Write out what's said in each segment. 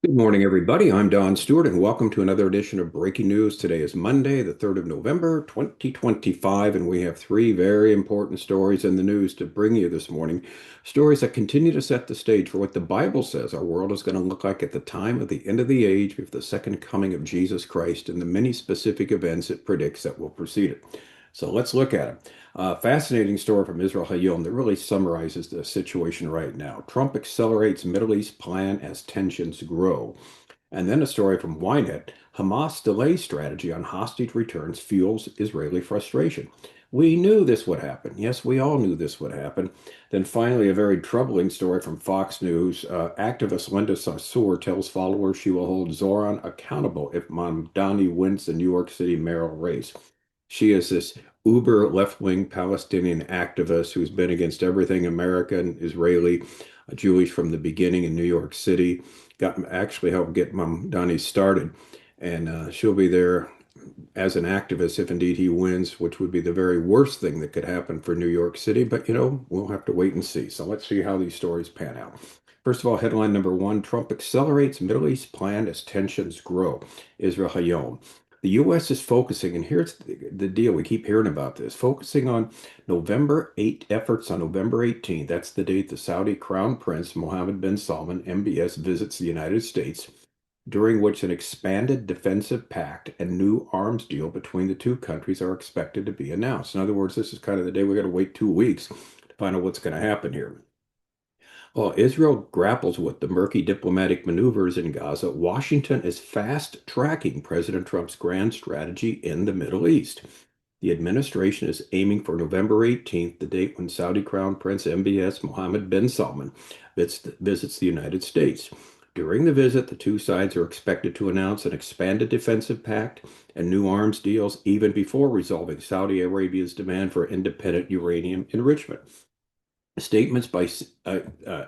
Good morning, everybody. I'm Don Stewart, and welcome to another edition of Breaking News. Today is Monday, the 3rd of November, 2025, and we have three very important stories in the news to bring you this morning. Stories that continue to set the stage for what the Bible says our world is going to look like at the time of the end of the age with the second coming of Jesus Christ and the many specific events it predicts that will precede it. So let's look at it. Fascinating story from Israel HaYom that really summarizes the situation right now. Trump accelerates Middle East plan as tensions grow. And then a story from YNET. Hamas delay strategy on hostage returns fuels Israeli frustration. We knew this would happen. Yes, we all knew this would happen. Then finally, a very troubling story from Fox News. Activist Linda Sarsour tells followers she will hold Zohran accountable if Mamdani wins the New York City mayoral race. She is this uber left-wing Palestinian activist who's been against everything American, Israeli, Jewish from the beginning in New York City. Got actually helped get Mamdani started, and she'll be there as an activist if indeed he wins, which would be the very worst thing that could happen for New York City. But we'll have to wait and see. So let's see how these stories pan out. First of all, headline number one: Trump accelerates Middle East plan as tensions grow. Israel HaYom. The U.S. is focusing, and here's the deal, we keep hearing about this, focusing on November 8 efforts on November 18th. That's the date the Saudi Crown Prince Mohammed bin Salman, MBS, visits the United States, during which an expanded defensive pact and new arms deal between the two countries are expected to be announced. In other words, this is kind of the day we got to wait 2 weeks to find out what's going to happen here. While Israel grapples with the murky diplomatic maneuvers in Gaza, Washington is fast-tracking President Trump's grand strategy in the Middle East. The administration is aiming for November 18th, the date when Saudi Crown Prince MBS Mohammed bin Salman visits the United States. During the visit, the two sides are expected to announce an expanded defensive pact and new arms deals even before resolving Saudi Arabia's demand for independent uranium enrichment. Statements by uh,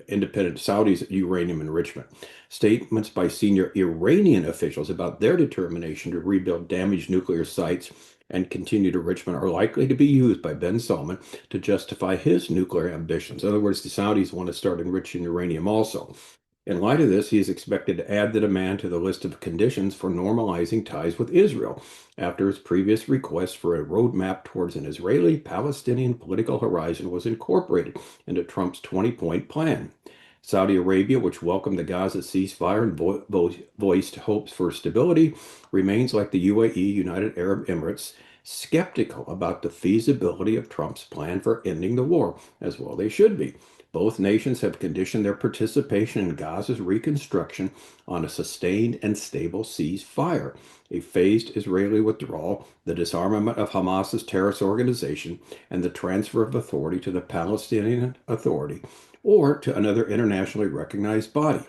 independent Saudis' uranium enrichment. Statements by senior Iranian officials about their determination to rebuild damaged nuclear sites and continued enrichment are likely to be used by bin Salman to justify his nuclear ambitions. In other words, the Saudis want to start enriching uranium also. In light of this, he is expected to add the demand to the list of conditions for normalizing ties with Israel after his previous request for a roadmap towards an Israeli-Palestinian political horizon was incorporated into Trump's 20-point plan. Saudi Arabia, which welcomed the Gaza ceasefire and voiced hopes for stability, remains, like the UAE, United Arab Emirates, skeptical about the feasibility of Trump's plan for ending the war, as well they should be. Both nations have conditioned their participation in Gaza's reconstruction on a sustained and stable ceasefire, a phased Israeli withdrawal, the disarmament of Hamas's terrorist organization, and the transfer of authority to the Palestinian Authority or to another internationally recognized body.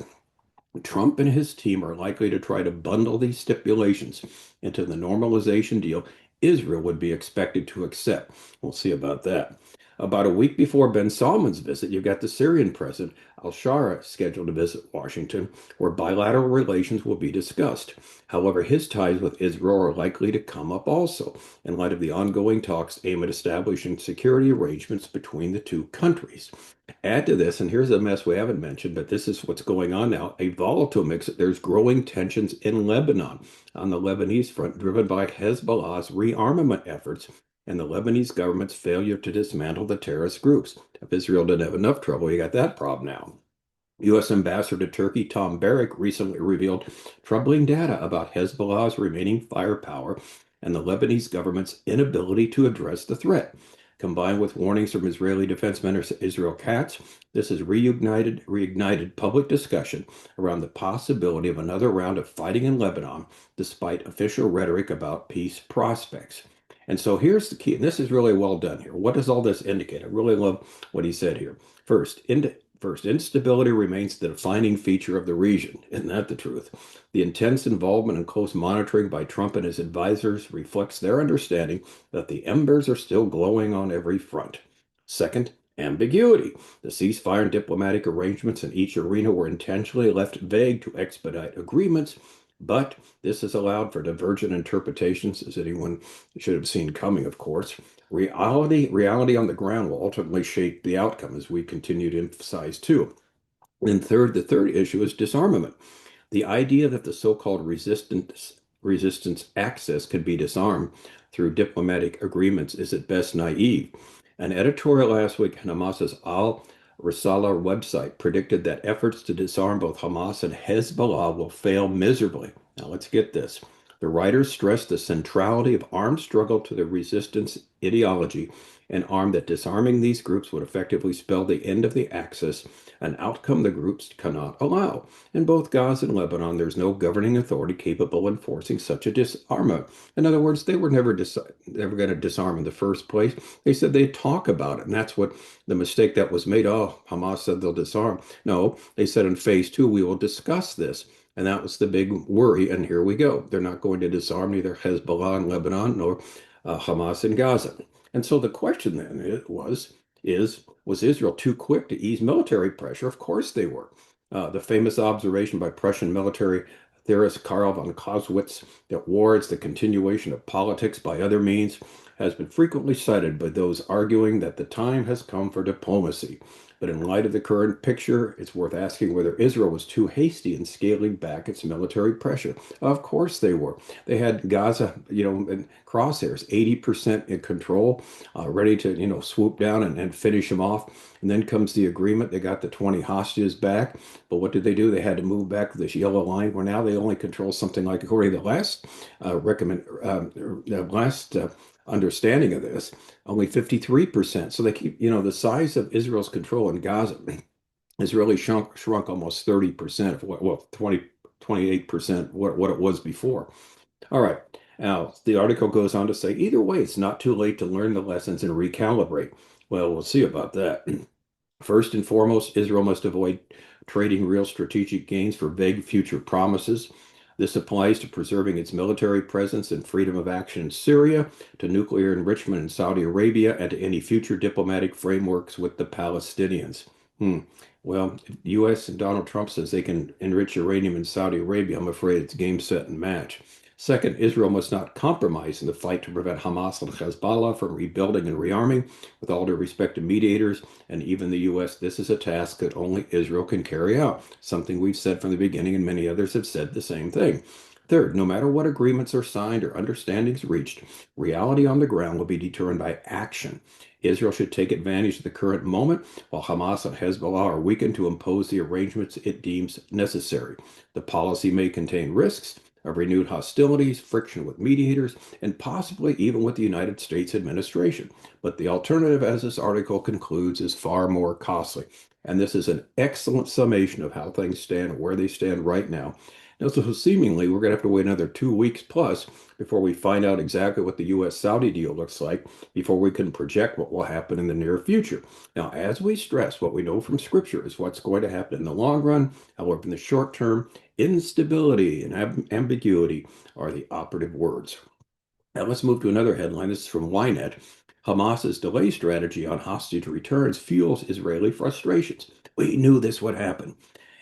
Trump and his team are likely to try to bundle these stipulations into the normalization deal Israel would be expected to accept. We'll see about that. About a week before bin Salman's visit, you've got the Syrian president, al-Shara, scheduled to visit Washington, where bilateral relations will be discussed. However, his ties with Israel are likely to come up also, in light of the ongoing talks aimed at establishing security arrangements between the two countries. Add to this, and here's a mess we haven't mentioned, but this is what's going on now, a volatile mix. There's growing tensions in Lebanon on the Lebanese front, driven by Hezbollah's rearmament efforts and the Lebanese government's failure to dismantle the terrorist groups. If Israel didn't have enough trouble, you got that problem now. U.S. Ambassador to Turkey Tom Barrack recently revealed troubling data about Hezbollah's remaining firepower and the Lebanese government's inability to address the threat. Combined with warnings from Israeli Defense Minister Israel Katz, this has reignited public discussion around the possibility of another round of fighting in Lebanon, despite official rhetoric about peace prospects. And so here's the key, and this is really well done here. What does all this indicate? I really love what he said here. First, instability remains the defining feature of the region. Isn't that the truth? The intense involvement and close monitoring by Trump and his advisors reflects their understanding that the embers are still glowing on every front. Second, ambiguity. The ceasefire and diplomatic arrangements in each arena were intentionally left vague to expedite agreements, but this has allowed for divergent interpretations, as anyone should have seen coming, of course. Reality on the ground will ultimately shape the outcome, as we continue to emphasize too. And third, the third issue is disarmament. The idea that the so-called resistance axis could be disarmed through diplomatic agreements is at best naive. An editorial last week on Hamas's Al Risala website predicted that efforts to disarm both Hamas and Hezbollah will fail miserably. Now let's get this. The writers stressed the centrality of armed struggle to the resistance ideology and armed that disarming these groups would effectively spell the end of the Axis, an outcome the groups cannot allow. In both Gaza and Lebanon, there's no governing authority capable of enforcing such a disarmament. In other words, they were never going to disarm in the first place. They said they'd talk about it, and that's what the mistake that was made. Oh, Hamas said they'll disarm. No, they said in phase two, we will discuss this. And that was the big worry. And here we go. They're not going to disarm neither Hezbollah in Lebanon nor Hamas in Gaza. And so the question then was Israel too quick to ease military pressure? Of course they were. The famous observation by Prussian military theorist Karl von Clausewitz that war is the continuation of politics by other means has been frequently cited by those arguing that the time has come for diplomacy. But in light of the current picture, it's worth asking whether Israel was too hasty in scaling back its military pressure. Of course they were. They had Gaza, in crosshairs, 80% in control, ready to, swoop down and finish them off. And then comes the agreement. They got the 20 hostages back. But what did they do? They had to move back to this yellow line where now they only control something like, according to the last understanding of this, only 53%. So they keep, the size of Israel's control in Gaza has really shrunk almost 30% of what, 28% what it was before. All right. Now, the article goes on to say, either way, it's not too late to learn the lessons and recalibrate. Well, we'll see about that. First and foremost, Israel must avoid trading real strategic gains for vague future promises. This applies to preserving its military presence and freedom of action in Syria, to nuclear enrichment in Saudi Arabia, and to any future diplomatic frameworks with the Palestinians. Well, if the U.S. and Donald Trump says they can enrich uranium in Saudi Arabia, I'm afraid it's game, set, and match. Second, Israel must not compromise in the fight to prevent Hamas and Hezbollah from rebuilding and rearming. With all due respect to mediators and even the U.S., this is a task that only Israel can carry out, something we've said from the beginning, and many others have said the same thing. Third, no matter what agreements are signed or understandings reached, reality on the ground will be determined by action. Israel should take advantage of the current moment while Hamas and Hezbollah are weakened to impose the arrangements it deems necessary. The policy may contain risks of renewed hostilities, friction with mediators, and possibly even with the United States administration. But the alternative, as this article concludes, is far more costly. And this is an excellent summation of how things stand, where they stand right now. Now, so seemingly, we're going to have to wait another 2 weeks plus before we find out exactly what the U.S.-Saudi deal looks like, before we can project what will happen in the near future. Now, as we stress, what we know from Scripture is what's going to happen in the long run. However, in the short term, instability and ambiguity are the operative words. Now, let's move to another headline. This is from YNET. Hamas's delay strategy on hostage returns fuels Israeli frustrations. We knew this would happen.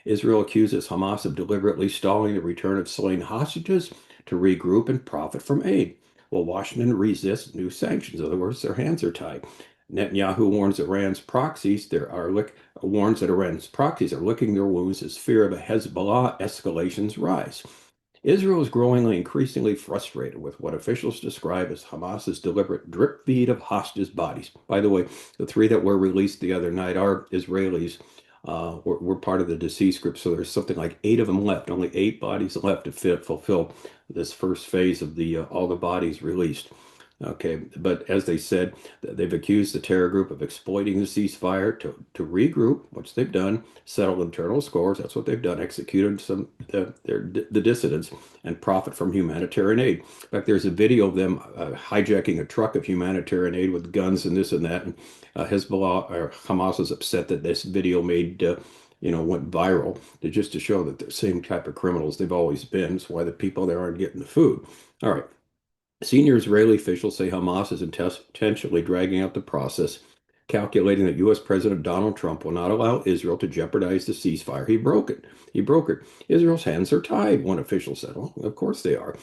Israel accuses Hamas of deliberately stalling the return of slain hostages to regroup and profit from aid, while Washington resists new sanctions. In other words, their hands are tied. Netanyahu warns Iran's proxies are licking their wounds as fear of a Hezbollah escalations rise. Israel is growingly increasingly frustrated with what officials describe as Hamas's deliberate drip feed of hostage bodies. By the way, the three that were released the other night are Israelis. Were part of the deceased group, so there's something like 8 of them left, only 8 bodies left to fulfill this first phase of the all the bodies released. Okay, but as they said, they've accused the terror group of exploiting the ceasefire to regroup, which they've done, settle internal scores. That's what they've done, executed the dissidents, and profit from humanitarian aid. In fact, there's a video of them hijacking a truck of humanitarian aid with guns and this and that. And Hezbollah or Hamas is upset that this video went viral, just to show that they're the same type of criminals they've always been. That's why the people there aren't getting the food. All right. Senior Israeli officials say Hamas is intentionally dragging out the process, calculating that U.S. President Donald Trump will not allow Israel to jeopardize the ceasefire. He broke it. Israel's hands are tied, one official said. Well, of course they are.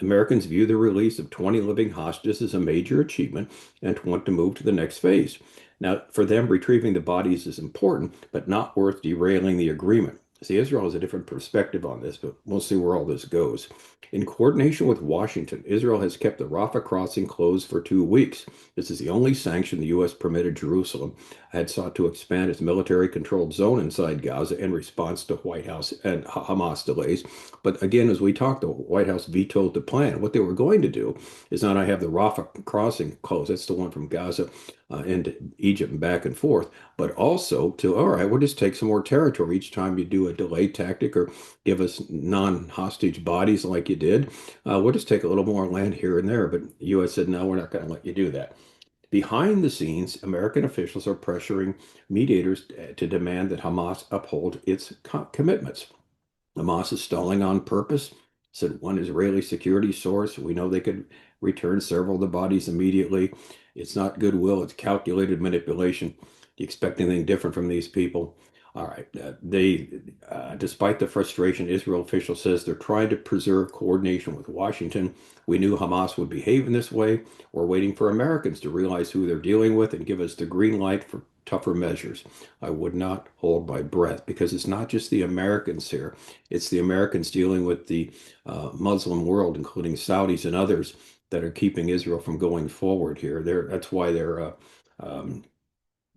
Americans view the release of 20 living hostages as a major achievement and want to move to the next phase. Now, for them, retrieving the bodies is important, but not worth derailing the agreement. See, Israel has a different perspective on this, but we'll see where all this goes. In coordination with Washington, Israel has kept the Rafah crossing closed for 2 weeks. This is the only sanction the U.S. permitted Jerusalem had sought to expand its military-controlled zone inside Gaza in response to White House and Hamas delays. But again, as we talked, the White House vetoed the plan. What they were going to do is not have the Rafah crossing closed. That's the one from Gaza into Egypt and back and forth, but also to, all right, we'll just take some more territory each time you do a delay tactic or give us non-hostage bodies like you did. We'll just take a little more land here and there. But the U.S. said, no, we're not going to let you do that. Behind the scenes, American officials are pressuring mediators to demand that Hamas uphold its commitments. Hamas is stalling on purpose, said one Israeli security source. We know they could return several of the bodies immediately. It's not goodwill, it's calculated manipulation. Do you expect anything different from these people? All right. Despite the frustration, Israel official says they're trying to preserve coordination with Washington. We knew Hamas would behave in this way. We're waiting for Americans to realize who they're dealing with and give us the green light for tougher measures. I would not hold my breath because it's not just the Americans here. It's the Americans dealing with the Muslim world, including Saudis and others that are keeping Israel from going forward here. That's why they're um,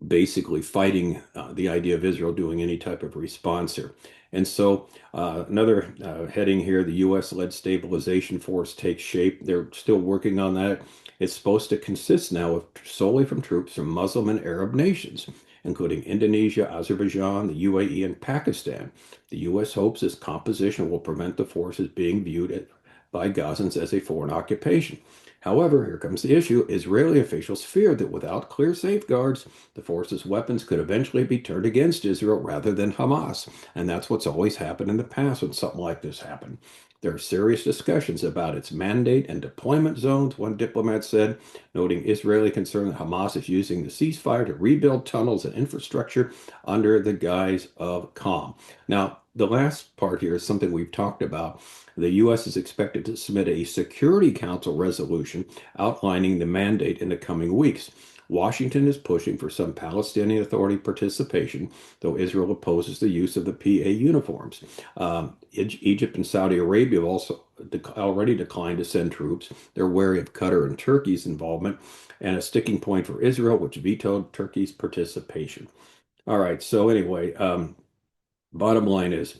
basically fighting the idea of Israel doing any type of response here. And so another heading here, the U.S.-led stabilization force takes shape. They're still working on that. It's supposed to consist now of solely from troops from Muslim and Arab nations, including Indonesia, Azerbaijan, the UAE, and Pakistan. The U.S. hopes this composition will prevent the forces being viewed by Gazans as a foreign occupation. However, here comes the issue. Israeli officials fear that without clear safeguards, the force's weapons could eventually be turned against Israel rather than Hamas. And that's what's always happened in the past when something like this happened. There are serious discussions about its mandate and deployment zones, one diplomat said, noting Israeli concern that Hamas is using the ceasefire to rebuild tunnels and infrastructure under the guise of calm. Now, the last part here is something we've talked about. The U.S. is expected to submit a Security Council resolution outlining the mandate in the coming weeks. Washington is pushing for some Palestinian Authority participation, though Israel opposes the use of the PA uniforms. Egypt and Saudi Arabia have also already declined to send troops. They're wary of Qatar and Turkey's involvement, and a sticking point for Israel, which vetoed Turkey's participation. All right, so anyway, bottom line is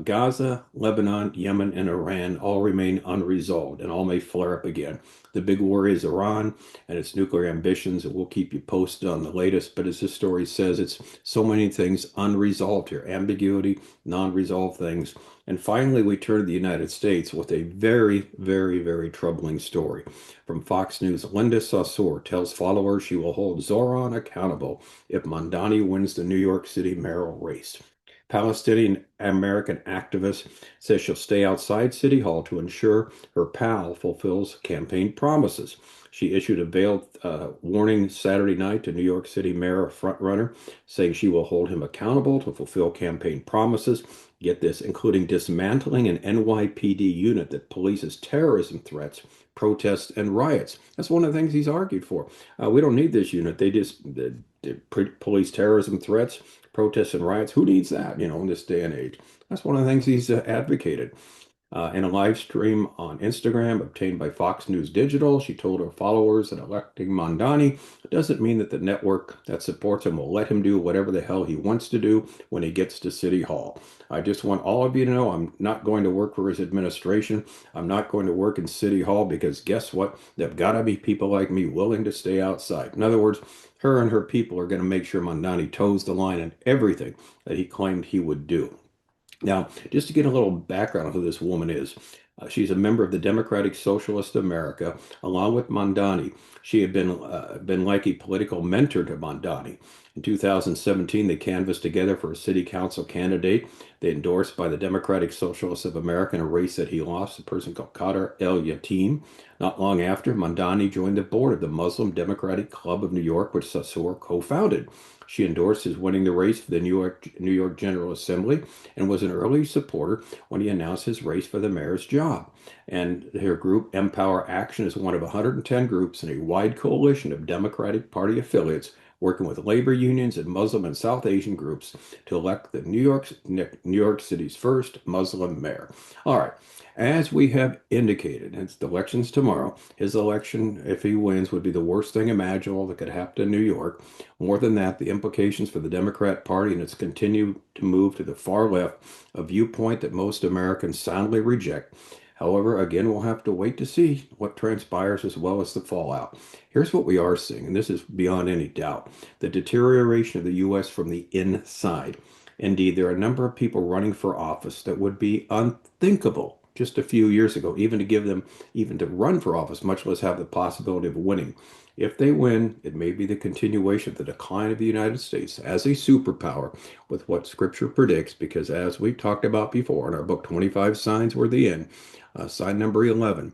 Gaza, Lebanon, Yemen, and Iran all remain unresolved and all may flare up again. The big worry is Iran and its nuclear ambitions, and we'll keep you posted on the latest. But as this story says, it's so many things unresolved here, ambiguity, non-resolved things. And finally, we turn to the United States with a very, very, very troubling story. From Fox News, Linda Sarsour tells followers she will hold Zohran accountable if Mamdani wins the New York City mayoral race. Palestinian American activist says she'll stay outside City Hall to ensure her pal fulfills campaign promises. She issued a veiled warning Saturday night to New York City mayor frontrunner, saying she will hold him accountable to fulfill campaign promises. Get this, including dismantling an NYPD unit that polices terrorism threats, protests, and riots. That's one of the things he's argued for. We don't need this unit. They just police terrorism threats, protests, and riots. Who needs that, in this day and age? That's one of the things he's advocated. In a live stream on Instagram obtained by Fox News Digital, she told her followers that electing Mamdani doesn't mean that the network that supports him will let him do whatever the hell he wants to do when he gets to City Hall. I just want all of you to know I'm not going to work for his administration. I'm not going to work in City Hall because guess what? There've got to be people like me willing to stay outside. In other words, her and her people are going to make sure Mamdani toes the line in everything that he claimed he would do. Now, just to get a little background on who this woman is, she's a member of the Democratic Socialist America, along with Mamdani. She had been like a political mentor to Mamdani. In 2017, they canvassed together for a city council candidate. They endorsed by the Democratic Socialists of America in a race that he lost, a person called Qatar El-Yateem. Not long after, Mamdani joined the board of the Muslim Democratic Club of New York, which Sarsour co-founded. She endorsed his winning the race for the New York General Assembly and was an early supporter when he announced his race for the mayor's job. And her group, Empower Action, is one of 110 groups in a wide coalition of Democratic Party affiliates working with labor unions and Muslim and South Asian groups to elect the New York City's first Muslim mayor. All right. As we have indicated, it's the election's tomorrow. His election, if he wins, would be the worst thing imaginable that could happen in New York. More than that, the implications for the Democrat Party and its continue to move to the far left, a viewpoint that most Americans soundly reject. However, again, we'll have to wait to see what transpires as well as the fallout. Here's what we are seeing, and this is beyond any doubt, the deterioration of the U.S. from the inside. Indeed, there are a number of people running for office that would be unthinkable just a few years ago, even to give them, even to run for office, much less have the possibility of winning. If they win, it may be the continuation of the decline of the United States as a superpower with what Scripture predicts, because as we talked about before in our book, 25 Signs Were the End, sign number 11,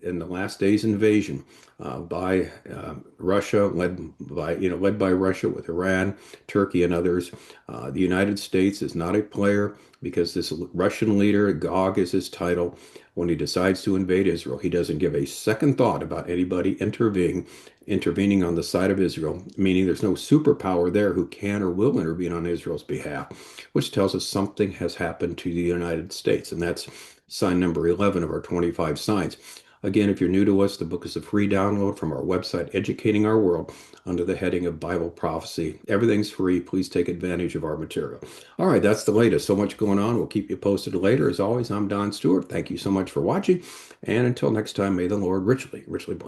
in the last days invasion by Russia, led by Russia with Iran, Turkey, and others. The United States is not a player because this Russian leader, Gog is his title, when he decides to invade Israel, he doesn't give a second thought about anybody intervening on the side of Israel, meaning there's no superpower there who can or will intervene on Israel's behalf, which tells us something has happened to the United States. And that's sign number 11 of our 25 signs. Again, if you're new to us, the book is a free download from our website, Educating Our World, under the heading of Bible Prophecy. Everything's free. Please take advantage of our material. All right, that's the latest. So much going on. We'll keep you posted later. As always, I'm Don Stewart. Thank you so much for watching. And until next time, may the Lord richly, richly bless.